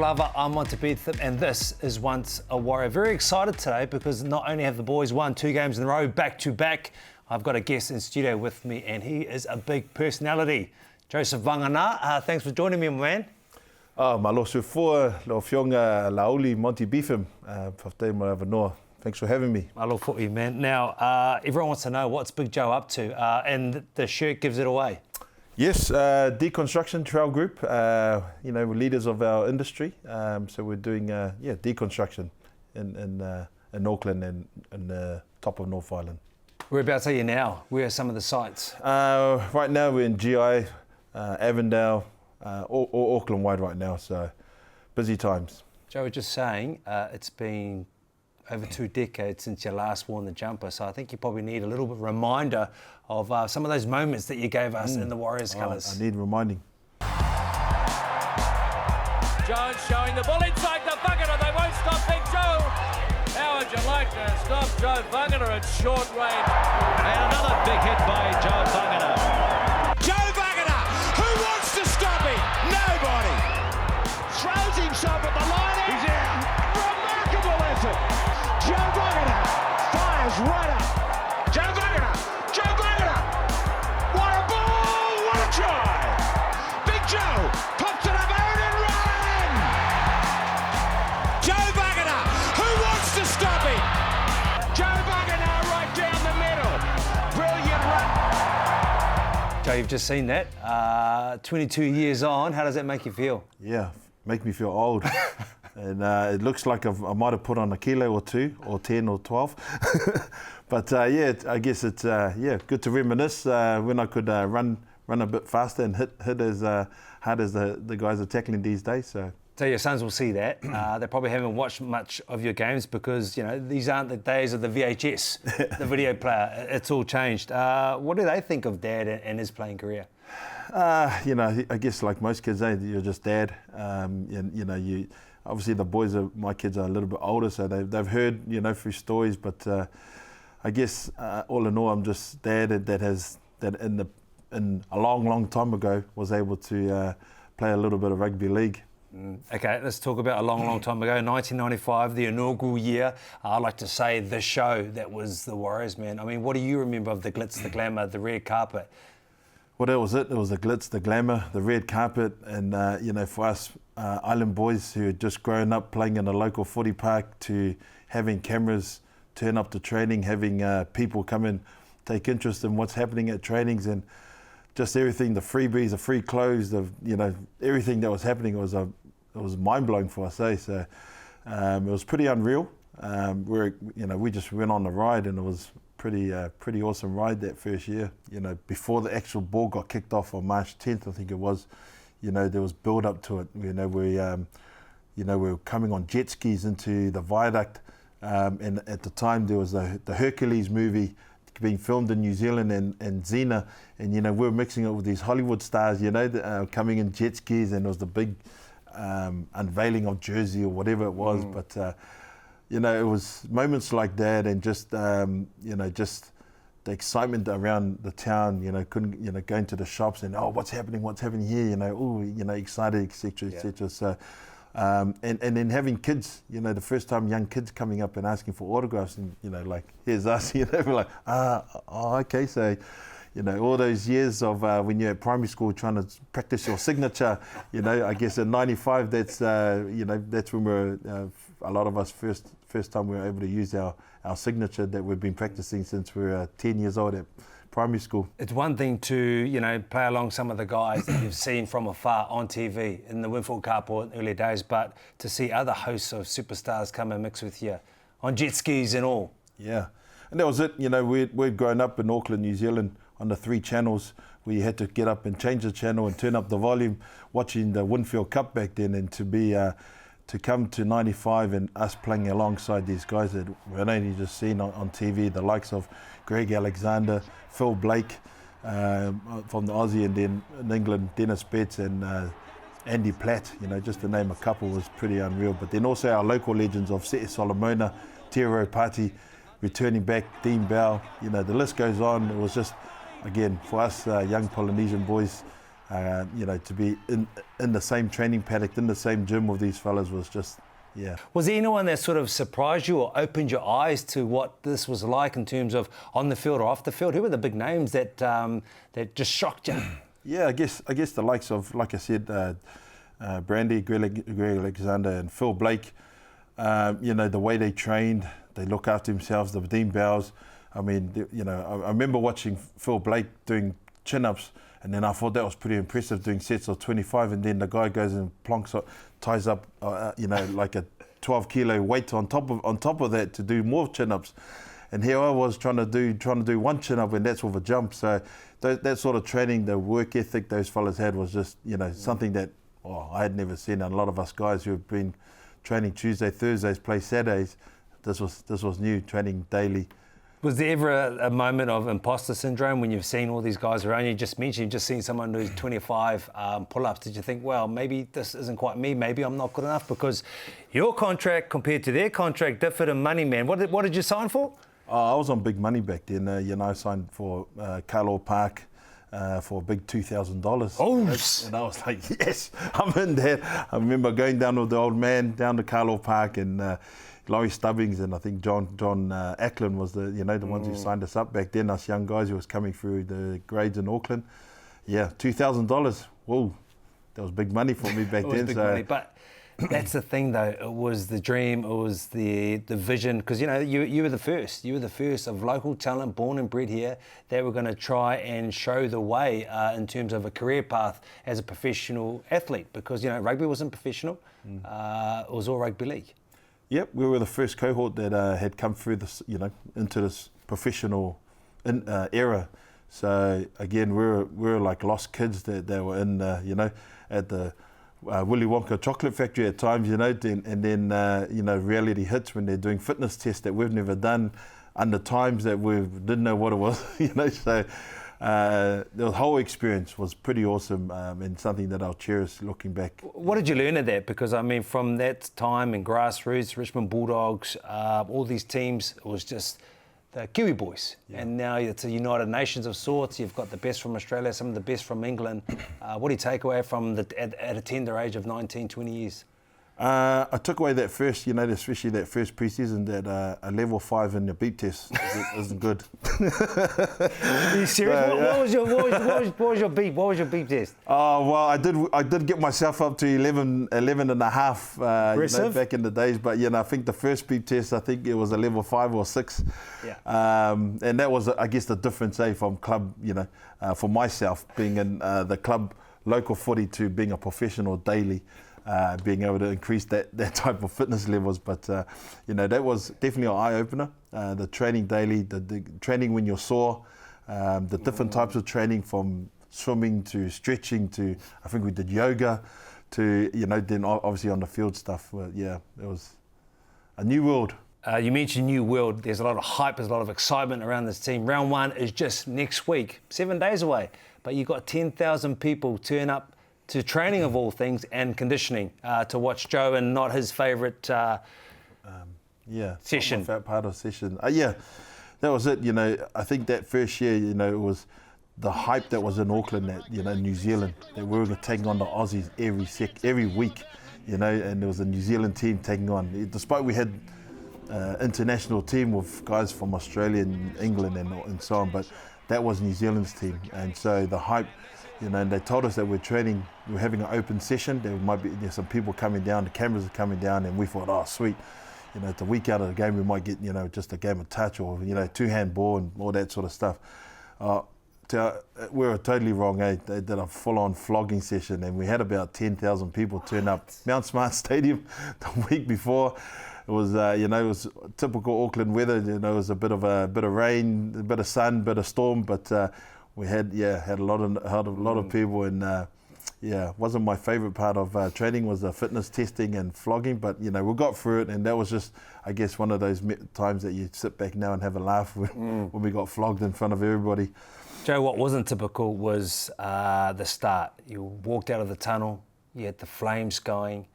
Lava, I'm Monty Betham, and this is Once a Warrior. Very excited today because not only have the boys won 2 games in a row, back to back, I've got a guest in studio with me, and he is a big personality. Joseph Vagana, thanks for joining me, my man. Malo sufua lo fionga lauli Monty Betham, Pafte Maravanoa. Thanks for having me. Malo for you, man. Now, everyone wants to know what's Big Joe up to, and the shirt gives it away. Yes, Deconstruction Trail Group, we're leaders of our industry. So we're doing, deconstruction in Auckland and the top of North Island. Whereabouts are you now? Where are some of the sites? Right now we're in GI, Avondale, all Auckland-wide right now, so busy times. Joe was just saying it's been over 2 decades since you last worn the jumper, so I think you probably need a little bit of reminder of some of those moments that you gave us in the Warriors colours. I need reminding. Jones showing the ball inside the Vagana. They won't stop Big Joe. How would you like to stop Joe Vagana at short range? And another big hit by Joe Vagana. Joe Vagana, who wants to stop him? Nobody. Throws himself at the line. He's out. Remarkable effort. Joe Vagana fires right up. Joe Vagana. Joe Vagana. What a ball. What a try. Big Joe pops it up and run. Joe Vagana. Who wants to stop him? Joe Vagana right down the middle. Brilliant run. Joe, you've just seen that. 22 years on, how does that make you feel? Yeah, make me feel old. And it looks like I might have put on a kilo or 2, or 10 or 12. But I guess it's good to reminisce when I could run a bit faster and hit as hard as the guys are tackling these days. So your sons will see that. They probably haven't watched much of your games because, these aren't the days of the VHS, the video player. It's all changed. What do they think of Dad and his playing career? I guess like most kids, you're just Dad. Obviously the boys my kids are a little bit older, so they've heard, through stories. But I guess all in all, I'm just Dad that in a long time ago was able to play a little bit of rugby league. Okay, let's talk about a long time ago, 1995, the inaugural year. I like to say the show that was the Warriors, man. I mean, what do you remember of the glitz, the glamour, the red carpet? Well, that was it. It was the glitz, the glamour, the red carpet, and for us island boys who had just grown up playing in a local footy park to having cameras turn up to training, having people come in, take interest in what's happening at trainings, and just everything, the freebies, the free clothes, everything that was happening it was mind blowing for us. So it was pretty unreal. We just went on the ride, and it was pretty awesome ride that first year. Before the actual ball got kicked off on March 10th, I think it was. There was build up to it. We were coming on jet skis into the viaduct, and at the time there was the Hercules movie being filmed in New Zealand and Xena, and we were mixing it with these Hollywood stars, coming in jet skis, and it was the big unveiling of Jersey or whatever it was. But it was moments like that, and just just the excitement around the town. Going to the shops and what's happening here? Excited, etc. So and then having kids, the first time young kids coming up and asking for autographs, and like here's us, we're like okay, so. All those years of when you're at primary school trying to practice your signature, I guess in '95, that's when a lot of us first time we were able to use our signature that we've been practicing since we were 10 years old at primary school. It's one thing to, play along some of the guys that you've seen from afar on TV in the Winfield Carport in early days, but to see other hosts of superstars come and mix with you on jet skis and all. Yeah, and that was it. We'd grown up in Auckland, New Zealand, on the 3 channels where you had to get up and change the channel and turn up the volume, watching the Winfield Cup back then, and to come to 95 and us playing alongside these guys that we'd only just seen on TV, the likes of Greg Alexander, Phil Blake from the Aussie, and then in England, Dennis Betts and Andy Platt, just to name a couple, was pretty unreal. But then also our local legends of Sete Solomona, Tiro Pati, returning back, Dean Bell, the list goes on. It was just, again, for us young Polynesian boys, To be in the same training paddock, in the same gym with these fellas was just, yeah. Was there anyone that sort of surprised you or opened your eyes to what this was like in terms of on the field or off the field? Who were the big names that that just shocked you? Yeah, I guess the likes of, like I said, Brandy, Greg Alexander and Phil Blake, the way they trained, they look after themselves, the Dean Bowers. I mean, I remember watching Phil Blake doing chin-ups, and then I thought that was pretty impressive, doing sets of 25, and then the guy goes and plonks up, ties up, like a 12-kilo weight on top of that to do more chin-ups. And here I was trying to do one chin-up, and that's with a jump. So that sort of training, the work ethic those fellas had was just, something that I had never seen. And a lot of us guys who have been training Tuesday, Thursdays, play Saturdays, this was new, training daily. Was there ever a moment of imposter syndrome when you've seen all these guys around you? You just mentioned you've just seen someone do 25 pull-ups. Did you think, well, maybe this isn't quite me, maybe I'm not good enough? Because your contract compared to their contract differed in money, man. What did you sign for? I was on big money back then. I signed for Carlaw Park for a big $2,000. Oh! And I was like, yes, I'm in there. I remember going down with the old man down to Carlaw Park, and Laurie Stubbings and I think John Ackland was the ones who signed us up back then, us young guys who was coming through the grades in Auckland. Yeah, $2,000. Whoa, that was big money for me back It was then. big money, but that's the thing though. It was the dream. It was the vision. Because you were the first. You were the first of local talent, born and bred here, that were going to try and show the way in terms of a career path as a professional athlete. Because rugby wasn't professional. It was all rugby league. Yep, we were the first cohort that had come through this, into this professional era. So again, we were like lost kids that were in, at the Willy Wonka chocolate factory at times, and then reality hits when they're doing fitness tests that we've never done under times that we didn't know what it was, So the whole experience was pretty awesome and something that I'll cherish looking back. What did you learn of that? Because, from that time in grassroots, Richmond Bulldogs, all these teams, it was just the Kiwi boys. Yeah. And now it's a United Nations of sorts. You've got the best from Australia, some of the best from England. What do you take away from at a tender age of 19, 20 years? I took away that first, especially that first pre-season, that a level 5 in your beep test isn't good. Are you serious? What was your beep? What was your beep test? Oh well, I did get myself up to 11 and a half back in the days. But I think the first beep test, I think it was a level 5 or 6. Yeah. And that was, I guess, the difference, from club, for myself being in the club local footy to being a professional daily. Being able to increase that type of fitness levels. But, that was definitely an eye-opener. The training daily, the training when you're sore, the different types of training from swimming to stretching to, I think we did yoga, to, then obviously on the field stuff. It was a new world. You mentioned new world. There's a lot of hype, there's a lot of excitement around this team. Round 1 is just next week, 7 days away. But you've got 10,000 people turn up to training of all things and conditioning to watch Joe and not his favourite session. Not my favourite part of session. That was it. I think that first year, it was the hype that was in Auckland, that New Zealand, that we were taking on the Aussies every week, and there was a New Zealand team taking on. Despite we had international team with guys from Australia and England and so on, but that was New Zealand's team, and so the hype. And they told us that we're having an open session. There's some people coming down, the cameras are coming down, and we thought, oh, sweet. It's a week out of the game, we might get, just a game of touch or, two-hand ball and all that sort of stuff. We were totally wrong, eh? They did a full-on flogging session, and we had about 10,000 people turn up. Mount Smart Stadium the week before. It was, it was typical Auckland weather. It was a bit of rain, a bit of sun, a bit of storm, but we had a lot of people, and wasn't my favourite part of training was the fitness testing and flogging, but we got through it, and that was just, I guess, one of those times that you sit back now and have a laugh when we got flogged in front of everybody. Joe, what wasn't typical was the start. You walked out of the tunnel, you had the flames going,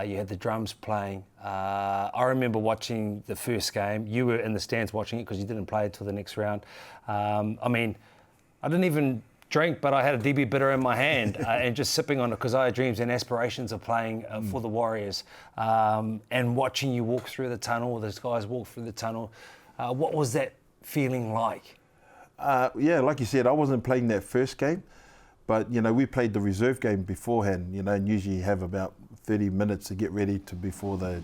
you had the drums playing. I remember watching the first game. You were in the stands watching it because you didn't play until the next round. I didn't even drink, but I had a DB bitter in my hand and just sipping on it because I had dreams and aspirations of playing for the Warriors. And watching you walk through the tunnel, those guys walk through the tunnel, what was that feeling like? Yeah, like you said, I wasn't playing that first game, but we played the reserve game beforehand, and usually you have about 30 minutes to get ready before the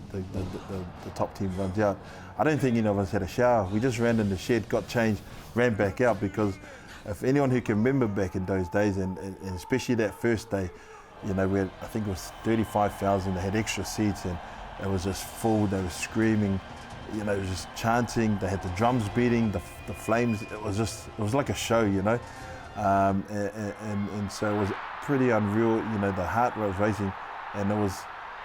top team runs out. I don't think any of us had a shower. We just ran in the shed, got changed, ran back out, because if anyone who can remember back in those days, and especially that first day, we had, I think it was 35,000. They had extra seats and it was just full. They were screaming, it was just chanting. They had the drums beating, the flames. It was like a show, and so it was pretty unreal. The heart was racing, and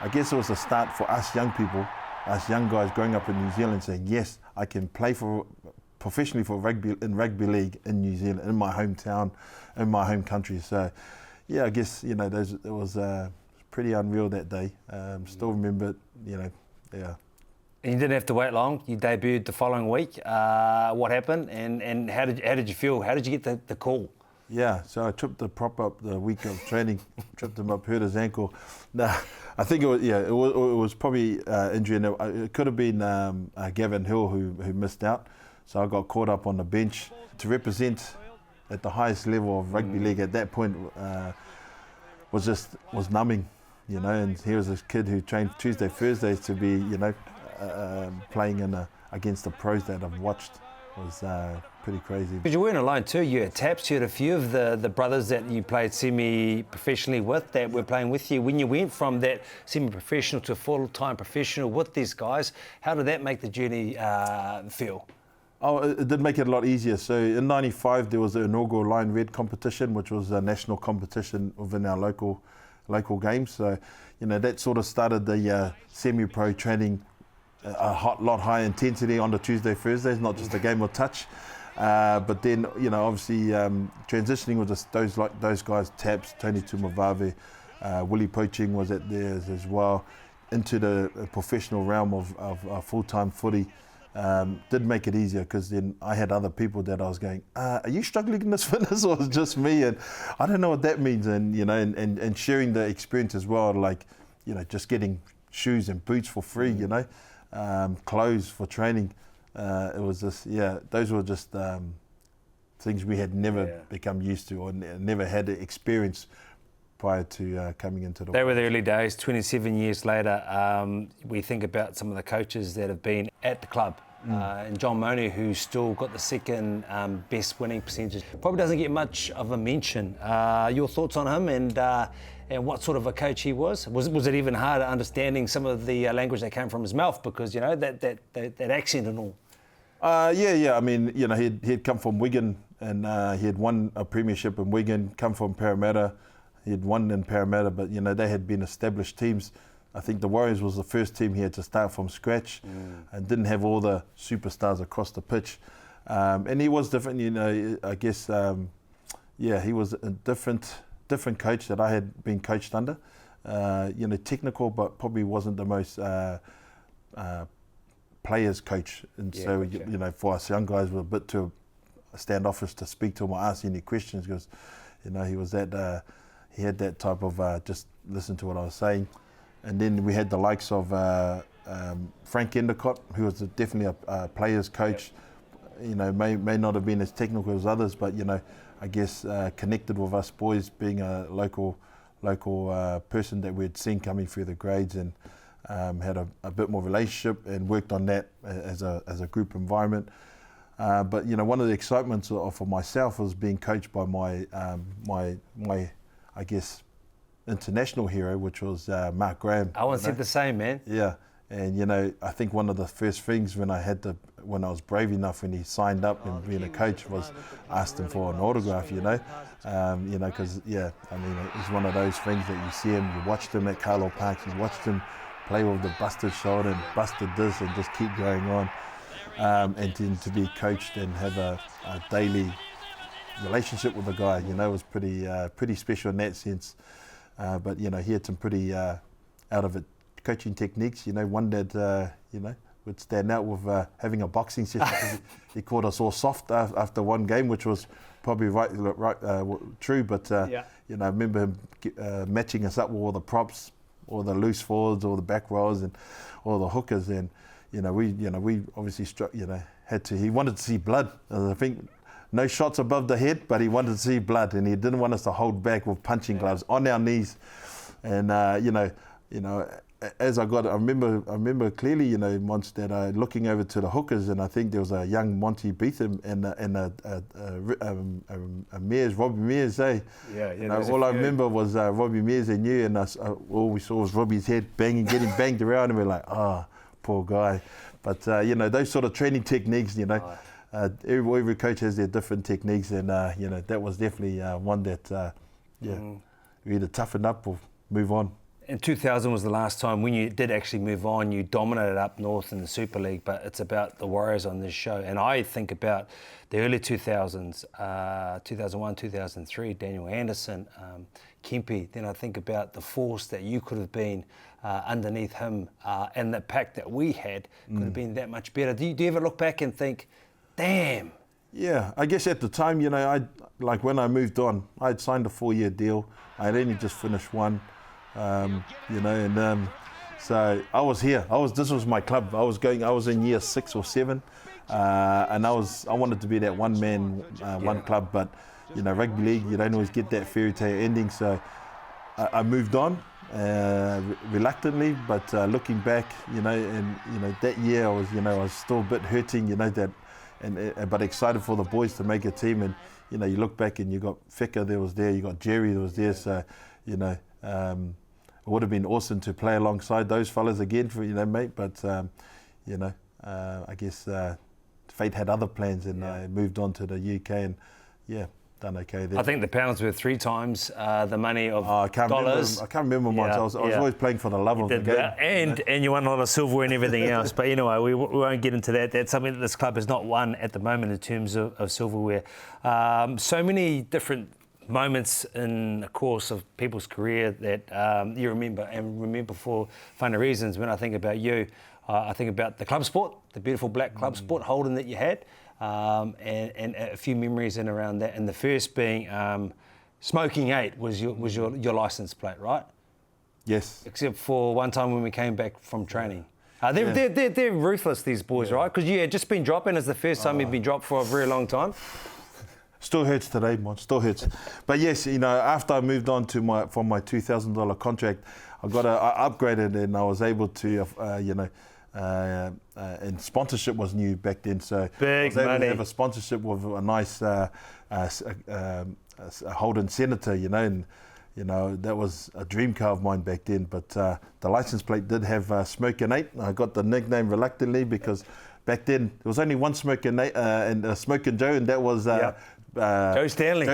I guess it was a start for us young people, us young guys growing up in New Zealand, saying, yes, I can play professionally for rugby league in New Zealand, in my hometown, in my home country. So, yeah, I guess it was pretty unreal that day. Still remember it, yeah. And you didn't have to wait long. You debuted the following week. What happened, and how did you feel? How did you get the call? Yeah, so I tripped the prop up the week of training, tripped him up, hurt his ankle. Nah, I think it was probably injury. It could have been Gavin Hill who missed out. So I got caught up on the bench to represent at the highest level of rugby league at that point. Was numbing, and here was this kid who trained Tuesday, Thursdays to be, playing against the pros that I've watched. Was pretty crazy. But you weren't alone too. You had Taps, you had a few of the brothers that you played semi-professionally with that were playing with you. When you went from that semi-professional to full-time professional with these guys, how did that make the journey feel? Oh, it did make it a lot easier. So in '95 there was the inaugural Lion Red competition, which was a national competition within our local games. So, that sort of started the semi-pro training. A lot higher intensity on the Tuesday, Thursdays, not just a game of touch. But then, obviously transitioning with those guys, Taps, Tony Tumavave, Willie Poaching was at theirs as well, into the professional realm of full-time footy. Did make it easier, because then I had other people that I was going, are you struggling in this fitness, or is it just me? And I don't know what that means. And, and sharing the experience as well, like, just getting shoes and boots for free, clothes for training. It was just, those were just things we had never become used to, or never had experience prior to coming into the. They were the early days. 27 years later, we think about some of the coaches that have been at the club. And John Monty, who's still got the second best winning percentage, probably doesn't get much of a mention. Your thoughts on him, and what sort of a coach he was? Was it even harder understanding some of the language that came from his mouth, because that accent and all? Yeah. I mean, he'd come from Wigan, and he had won a premiership in Wigan. Come from Parramatta, he had won in Parramatta, but they had been established teams. I think the Warriors was the first team he had to start from scratch, and didn't have all the superstars across the pitch. And he was different, I guess. He was a different coach that I had been coached under. Technical, but probably wasn't the most players coach. And for us young guys, we're a bit too standoffish to speak to him or ask any questions, because he was he had that type of just listen to what I was saying. And then we had the likes of Frank Endicott, who was definitely a players coach. May not have been as technical as others, but I guess connected with us boys, being a local person that we'd seen coming through the grades, and had a bit more relationship, and worked on that as a group environment. But one of the excitements for myself was being coached by my I guess international hero, which was Mark Graham. I once said the same, man. Yeah, and I think one of the first things when I was brave enough, when he signed up and being a coach, was asked him for an autograph. Because it's one of those things that you see him, you watched him at Carlo Park, you watched him play with the busted shoulder and busted this, and just keep going on, and then to be coached and have a daily relationship with the guy, was pretty special in that sense. But he had some pretty out of it coaching techniques. One that would stand out with having a boxing session. He called us all soft after one game, which was probably true. But you know, I remember him matching us up with all the props, all the loose forwards, all the back rows, and all the hookers. And we obviously had to. He wanted to see blood. I think no shots above the head, but he wanted to see blood, and he didn't want us to hold back with punching gloves on our knees. And as I remember clearly, once that looking over to the hookers, and I think there was a young Monty Betham and a Mears, Robbie Mears, eh? All I remember was Robbie Mears and you, and all we saw was Robbie's head getting banged around, and we're like, poor guy. But those sort of training techniques, every coach has their different techniques, and that was definitely one that we either toughen up or move on. And 2000 was the last time when you did actually move on. You dominated up north in the Super League, but it's about the Warriors on this show. And I think about the early 2000s, 2001, 2003, Daniel Anderson, Kempe. Then I think about the force that you could have been underneath him, and the pack that we had could have been that much better. Do you ever look back and think, damn? Yeah, I guess at the time, when I moved on, I'd signed a 4-year deal. I'd only just finished one. So I was here. This was my club. I was in year 6 or 7, and I wanted to be that one man, one club. But rugby league, you don't always get that fairy tale ending. So I moved on reluctantly, but looking back, that year I was still a bit hurting, but excited for the boys to make a team. And you look back and you got Fika there, you got Jerry that was there. So it would have been awesome to play alongside those fellas again, mate. But I guess fate had other plans, and I moved on to the UK, and done okay there. I think the pounds were 3 times the money of dollars. I can't remember much. I was always playing for the love of the game. And you won a lot of silverware and everything else. But anyway, we won't get into that. That's something that this club has not won at the moment in terms of silverware. So many different moments in the course of people's career that you remember for funny reasons. When I think about you, I think about the club sport, the beautiful black club sport Holden that you had, and a few memories in around that. And the first being Smoking 8 was your license plate, right? Yes. Except for one time when we came back from training. They're ruthless, these boys, right? Because you had just been dropping. It's the first time you've been dropped for a very long time. Still hurts today, man. Still hurts. But yes, after I moved on from my $2,000 contract, I upgraded, and I was able to, and sponsorship was new back then. So big I was able money. to have a sponsorship with a nice Holden Senator, and that was a dream car of mine back then. But the license plate did have Smoking 8. I got the nickname reluctantly because back then there was only one Smoking 8 and Smoking Joe, and that was. Joe Stanley.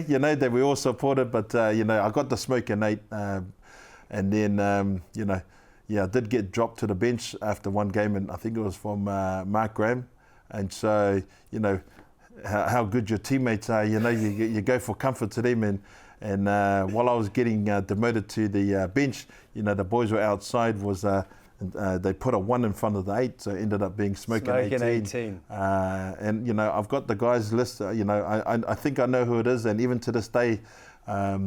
That we all supported, but I got the Smoking 8, and then I did get dropped to the bench after one game, and I think it was from Mark Graham. And so how good your teammates are, you go for comfort to them, and while I was getting demoted to the bench, the boys were outside. They put a 1 in front of the 8, so it ended up being Smoking 18. And I've got the guys list. I think I know who it is, and even to this day, I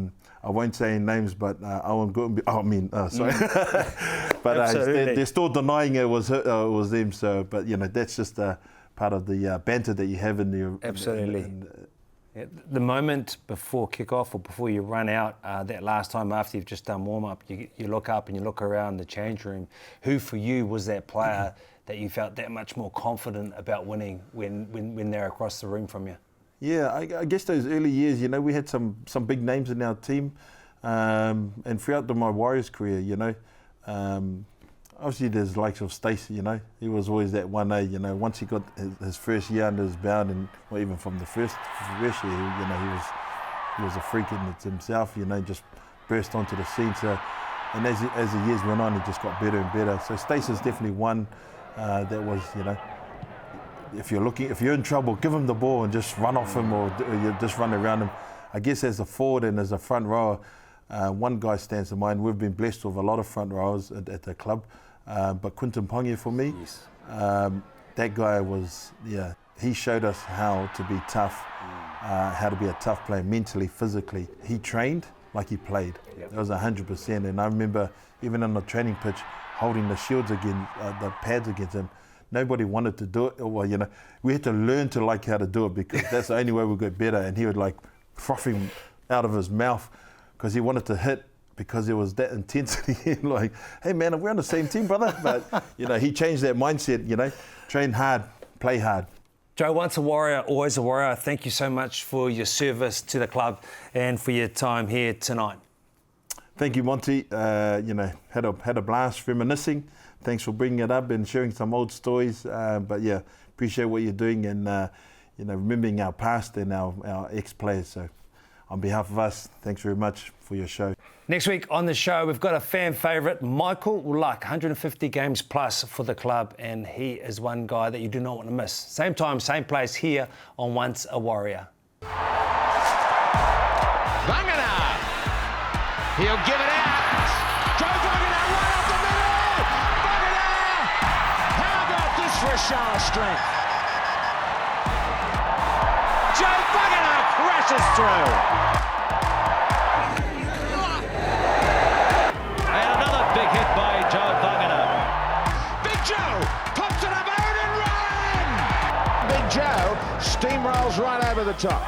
won't say any names, but Owen Guttenby. Sorry, but they're still denying it was them. So, but that's just part of the banter that you have in your absolutely. The moment before kick-off or before you run out, that last time after you've just done warm-up, you look up and you look around the change room. Who for you was that player that you felt that much more confident about winning when they're across the room from you? Yeah, I guess those early years, we had some big names in our team, and throughout my Warriors career, obviously there's likes of Stacey, he was always that one A, once he got his first year under his belt, and even from the first year, he was a freak in it himself, just burst onto the scene. So, and as the years went on, he just got better and better. So Stacey's definitely one that was, if you're in trouble, give him the ball and just run off him, or you just run around him. I guess as a forward and as a front rower, one guy stands to mind. We've been blessed with a lot of front rowers at the club. But Quinton Pongia for me, That guy was, he showed us how to be tough, how to be a tough player mentally, physically. He trained like he played. Yep. That was 100%. And I remember even on the training pitch, holding the shields against, the pads against him. Nobody wanted to do it. Well, we had to learn to like how to do it because that's the only way we got better. And he would like froth him out of his mouth because he wanted to hit because there was that intensity. Like, hey man, we're on the same team, brother. But, he changed that mindset, train hard, play hard. Joe, once a warrior, always a warrior. Thank you so much for your service to the club and for your time here tonight. Thank you, Monty. Had a blast reminiscing. Thanks for bringing it up and sharing some old stories. But yeah, appreciate what you're doing and remembering our past and our ex-players. So, on behalf of us, thanks very much for your show. Next week on the show, we've got a fan favourite, Michael Luck, 150 games plus for the club, and he is one guy that you do not want to miss. Same time, same place here on Once a Warrior. Vagana! He'll give it out. Joe Vagana right up the middle. Vagana! How about this for a show of strength? Joe Vagana crashes through. And another big hit by Joe Vagana. Big Joe pops it up out and run. Big Joe steamrolls right over the top.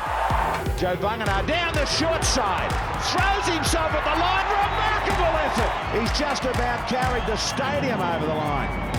Joe Vagana down the short side, throws himself at the line, remarkable effort. He's just about carried the stadium over the line.